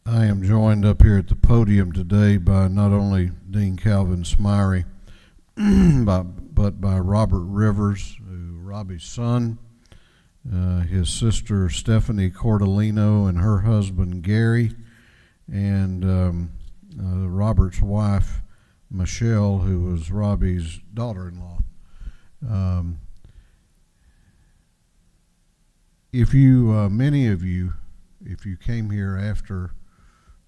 I am joined up here at the podium today by not only Dean Calvin Smyrie, but by Robert Rivers, Robbie's son, his sister Stephanie Cordolino and her husband Gary, and Robert's wife Michelle, who was Robbie's daughter-in-law. Many of you, if you came here after,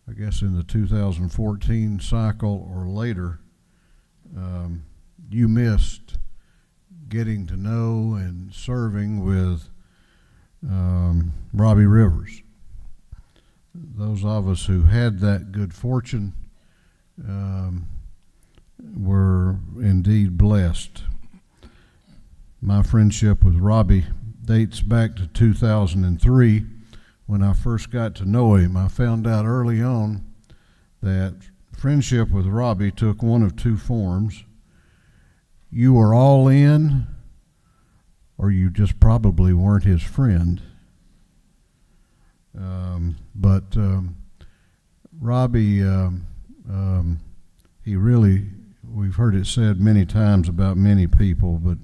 I guess in the 2014 cycle or later, you missed getting to know and serving with Robbie Rivers. Those of us who had that good fortune were indeed blessed. My friendship with Robbie dates back to 2003 when I first got to know him. I found out early on that friendship with Robbie took one of two forms. You were all in, or you just probably weren't his friend. But Robbie, he really, we've heard it said many times about many people, but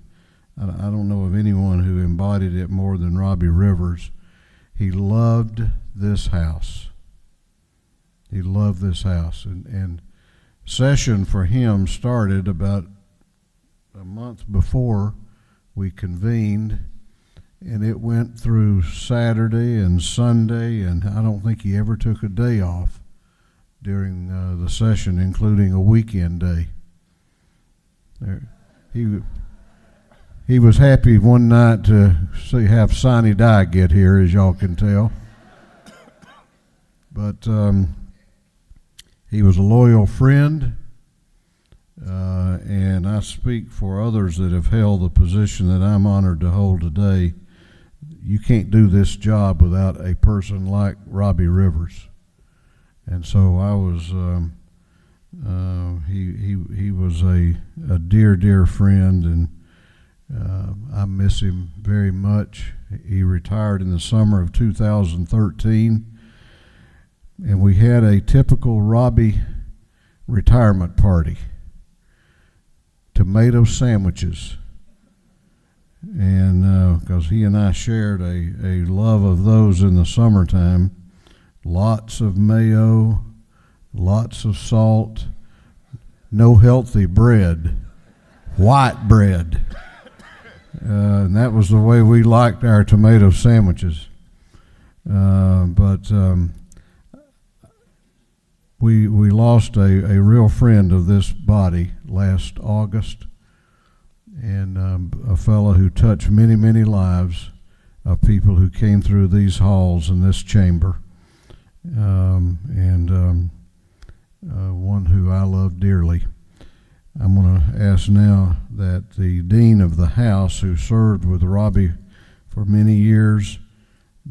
I don't know of anyone who embodied it more than Robbie Rivers. He loved this house. He loved this house. And session for him started about a month before we convened, and it went through Saturday and Sunday, and I don't think he ever took a day off during the session, including a weekend day. He was happy one night to have Sonny Dye get here, as y'all can tell. But he was a loyal friend, and I speak for others that have held the position that I'm honored to hold today. You can't do this job without a person like Robbie Rivers. And so I was, he was a dear, dear friend, and I miss him very much. He retired in the summer of 2013, and we had a typical Robbie retirement party. Tomato sandwiches, and because he and I shared a love of those in the summertime. Lots of mayo, lots of salt, no healthy bread, white bread. And that was the way we liked our tomato sandwiches. But we lost a real friend of this body last August, and a fellow who touched many, many lives of people who came through these halls in this chamber, and one who I love dearly. I'm going to ask now that the Dean of the House, who served with Robbie for many years,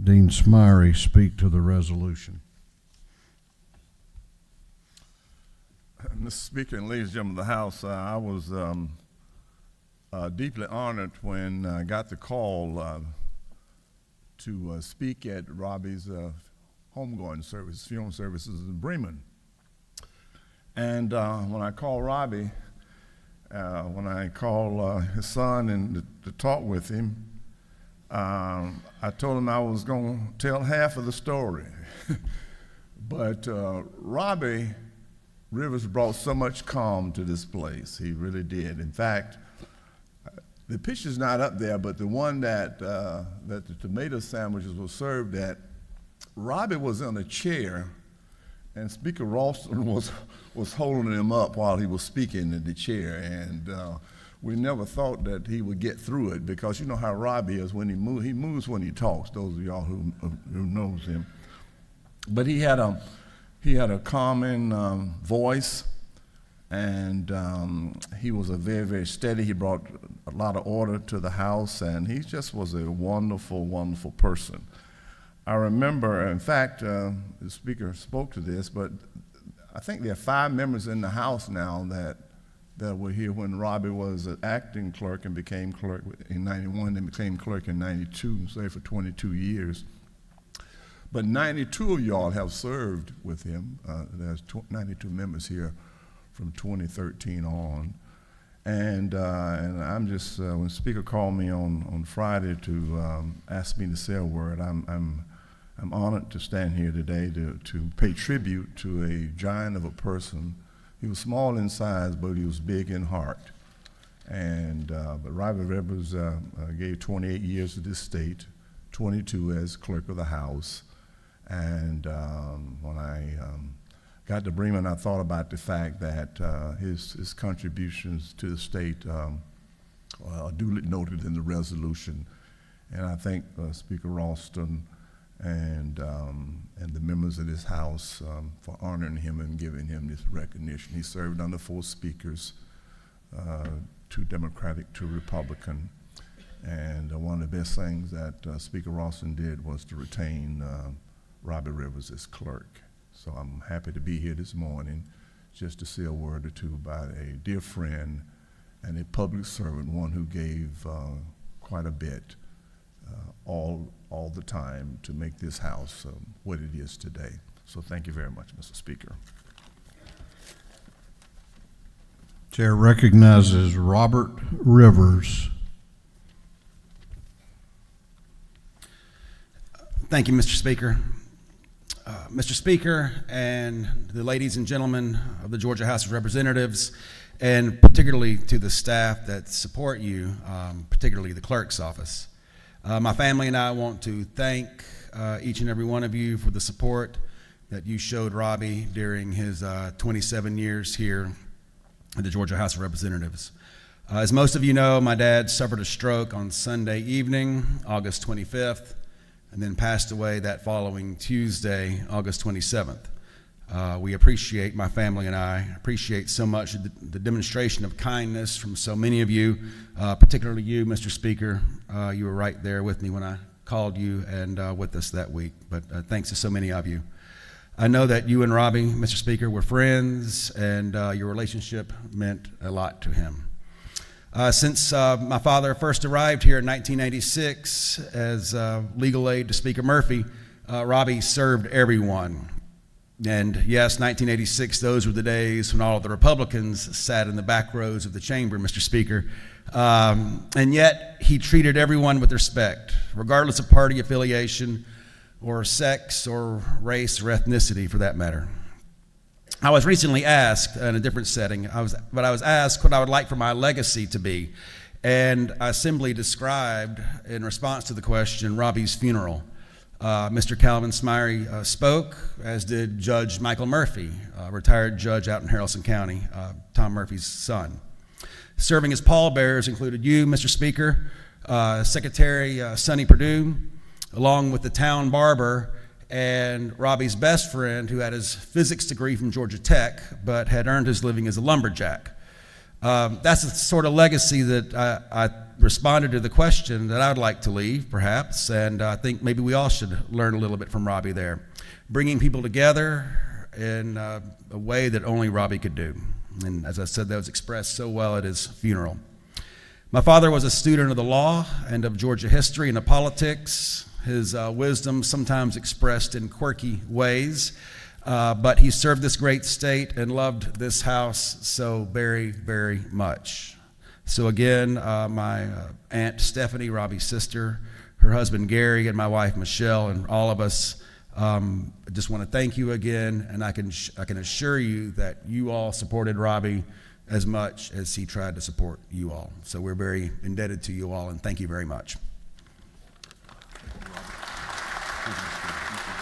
Dean Smyrie, speak to the resolution. Mr. Speaker and ladies and gentlemen of the House, I was deeply honored when I got the call to speak at Robbie's homegoing service, funeral services in Bremen. And when I called Robbie, when I called his son and to talk with him, I told him I was going to tell half of the story. But Robbie Rivers brought so much calm to this place. He really did. In fact, the picture's not up there, but the one that the tomato sandwiches were served at, Robbie was in a chair, and Speaker Ralston was holding him up while he was speaking in the chair, and we never thought that he would get through it, because you know how Robbie is when he moves when he talks, those of y'all who knows him. But he had a calming voice, and he was a very, very steady. He brought a lot of order to the house, and he just was a wonderful, wonderful person. I remember, in fact, the speaker spoke to this, but I think there are 5 members in the House now that were here when Robbie was an acting clerk and became clerk in '91 and became clerk in '92, and stayed for 22 years. but 92 of y'all have served with him. There's 92 members here from 2013 on. And I'm just, when the Speaker called me on Friday to ask me to say a word, I'm honored to stand here today to pay tribute to a giant of a person. He was small in size, but he was big in heart. And but Robbie Rivers gave 28 years to this state, 22 as clerk of the House. And when I got to Bremen, I thought about the fact that his contributions to the state are duly noted in the resolution. And I thank Speaker Ralston and the members of this House for honoring him and giving him this recognition. He served under 4 speakers, 2 Democratic, 2 Republican. And one of the best things that Speaker Ralston did was to retain Robbie Rivers as clerk. So I'm happy to be here this morning just to say a word or two about a dear friend and a public servant, one who gave quite a bit all the time to make this House what it is today. So thank you very much, Mr. Speaker. Chair recognizes Robert Rivers. Thank you, Mr. Speaker. Mr. Speaker and the ladies and gentlemen of the Georgia House of Representatives, and particularly to the staff that support you, particularly the clerk's office. My family and I want to thank each and every one of you for the support that you showed Robbie during his 27 years here at the Georgia House of Representatives. As most of you know, my dad suffered a stroke on Sunday evening, August 25th, and then passed away that following Tuesday, August 27th. We appreciate, my family and I, appreciate so much the demonstration of kindness from so many of you, particularly you, Mr. Speaker. You were right there with me when I called you and with us that week, but thanks to so many of you. I know that you and Robbie, Mr. Speaker, were friends, and your relationship meant a lot to him. Since my father first arrived here in 1986 as legal aid to Speaker Murphy, Robbie served everyone. And yes, 1986, those were the days when all of the Republicans sat in the back rows of the chamber, Mr. Speaker. And yet, he treated everyone with respect, regardless of party affiliation or sex or race or ethnicity, for that matter. I was recently asked in a different setting, I was asked what I would like for my legacy to be. And I simply described, in response to the question, Robbie's funeral. Mr. Calvin Smyrie spoke, as did Judge Michael Murphy, a retired judge out in Haralson County, Tom Murphy's son. Serving as pallbearers included you, Mr. Speaker, Secretary Sonny Perdue, along with the town barber, and Robbie's best friend, who had his physics degree from Georgia Tech, but had earned his living as a lumberjack. That's the sort of legacy that I responded to the question that I would like to leave, perhaps, and I think maybe we all should learn a little bit from Robbie there. Bringing people together in a way that only Robbie could do. And as I said, that was expressed so well at his funeral. My father was a student of the law and of Georgia history and of politics. His wisdom sometimes expressed in quirky ways, but he served this great state and loved this house so very, very much. So again, my Aunt Stephanie, Robbie's sister, her husband Gary, and my wife Michelle, and all of us, I just want to thank you again, and I can assure you that you all supported Robbie as much as he tried to support you all. So we're very indebted to you all, and thank you very much. Thank you.